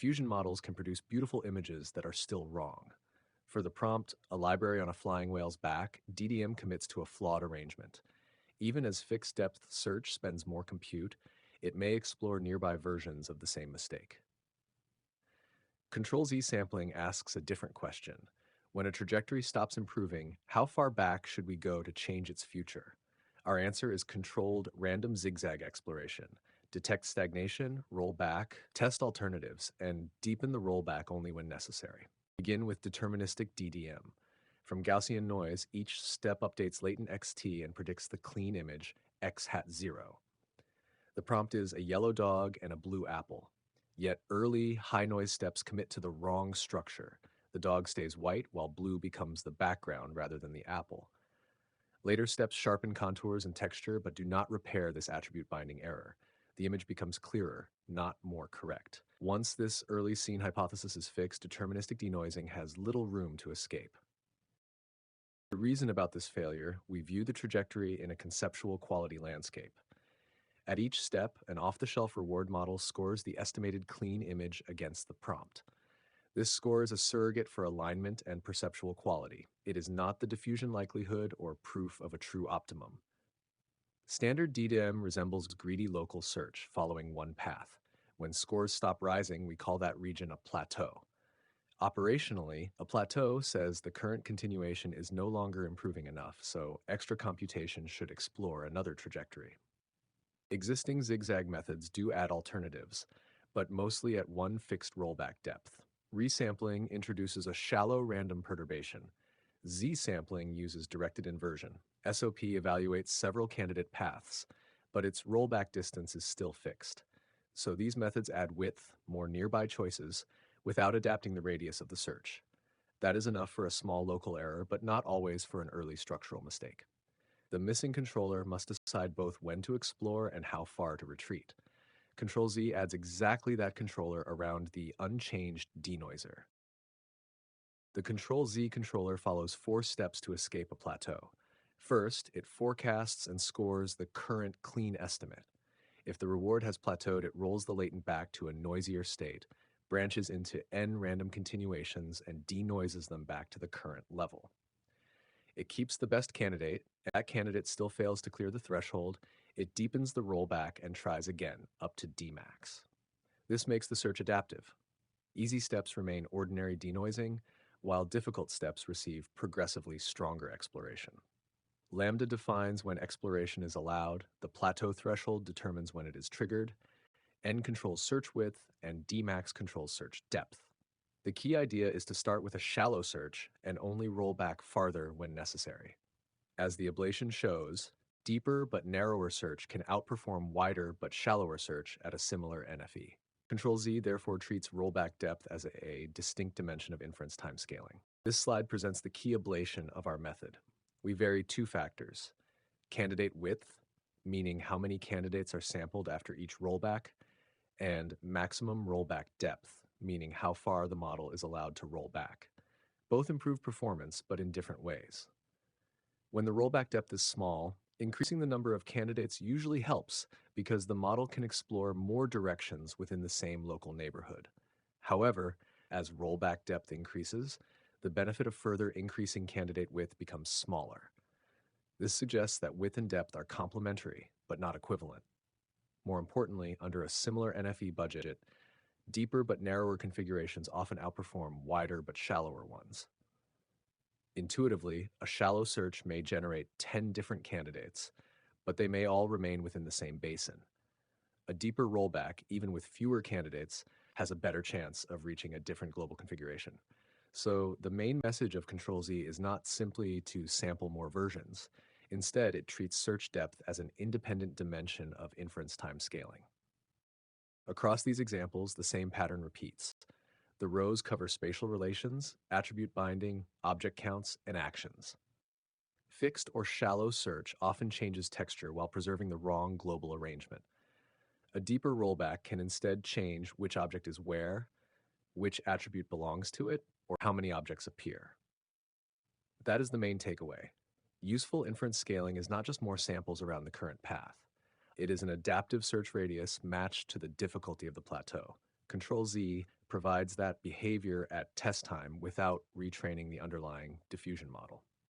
Diffusion models can produce beautiful images that are still wrong. For the prompt, a library on a flying whale's back, DDM commits to a flawed arrangement. Even as fixed-depth search spends more compute, it may explore nearby versions of the same mistake. Ctrl-Z sampling asks a different question. When a trajectory stops improving, how far back should we go to change its future? Our answer is controlled random zigzag exploration. Detect stagnation, roll back, test alternatives, and deepen the rollback only when necessary. Begin with deterministic DDM. From Gaussian noise, each step updates latent xt and predicts the clean image x hat 0. The prompt is a yellow dog and a blue apple. Yet early, high-noise steps commit to the wrong structure. The dog stays white while blue becomes the background rather than the apple. Later steps sharpen contours and texture but do not repair this attribute binding error. The image becomes clearer, not more correct. Once this early scene hypothesis is fixed, deterministic denoising has little room to escape. To reason about this failure, we view the trajectory in a conceptual quality landscape. At each step, an off-the-shelf reward model scores the estimated clean image against the prompt. This score is a surrogate for alignment and perceptual quality. It is not the diffusion likelihood or proof of a true optimum. Standard DDM resembles greedy local search following one path. When scores stop rising, we call that region a plateau. Operationally, a plateau says the current continuation is no longer improving enough, so extra computation should explore another trajectory. Existing zigzag methods do add alternatives, but mostly at one fixed rollback depth. Resampling introduces a shallow random perturbation. Z-sampling uses directed inversion. SOP evaluates several candidate paths, but its rollback distance is still fixed. So these methods add width, more nearby choices, without adapting the radius of the search. That is enough for a small local error, but not always for an early structural mistake. The missing controller must decide both when to explore and how far to retreat. Ctrl-Z adds exactly that controller around the unchanged denoiser. The Ctrl-Z controller follows 4 steps to escape a plateau. First, it forecasts and scores the current clean estimate. If the reward has plateaued, it rolls the latent back to a noisier state, branches into n random continuations, and denoises them back to the current level. It keeps the best candidate. If that candidate still fails to clear the threshold, it deepens the rollback and tries again, up to Dmax. This makes the search adaptive. Easy steps remain ordinary denoising, while difficult steps receive progressively stronger exploration. Lambda defines when exploration is allowed, the plateau threshold determines when it is triggered, n controls search width, and Dmax controls search depth. The key idea is to start with a shallow search and only roll back farther when necessary. As the ablation shows, deeper but narrower search can outperform wider but shallower search at a similar NFE. Ctrl-Z therefore treats rollback depth as a distinct dimension of inference-time scaling. This slide presents the key ablation of our method. We vary 2 factors: candidate width, meaning how many candidates are sampled after each rollback, and maximum rollback depth, meaning how far the model is allowed to roll back. Both improve performance, but in different ways. When the rollback depth is small, increasing the number of candidates usually helps because the model can explore more directions within the same local neighborhood. However, as rollback depth increases, the benefit of further increasing candidate width becomes smaller. This suggests that width and depth are complementary, but not equivalent. More importantly, under a similar NFE budget, deeper but narrower configurations often outperform wider but shallower ones. Intuitively, a shallow search may generate 10 different candidates, but they may all remain within the same basin. A deeper rollback, even with fewer candidates, has a better chance of reaching a different global configuration. So the main message of Ctrl-Z is not simply to sample more versions. Instead, it treats search depth as an independent dimension of inference-time scaling. Across these examples, the same pattern repeats. The rows cover spatial relations, attribute binding, object counts, and actions. Fixed or shallow search often changes texture while preserving the wrong global arrangement. A deeper rollback can instead change which object is where, which attribute belongs to it, or how many objects appear. That is the main takeaway. Useful inference scaling is not just more samples around the current path. It is an adaptive search radius matched to the difficulty of the plateau. Ctrl-Z provides that behavior at test time without retraining the underlying diffusion model.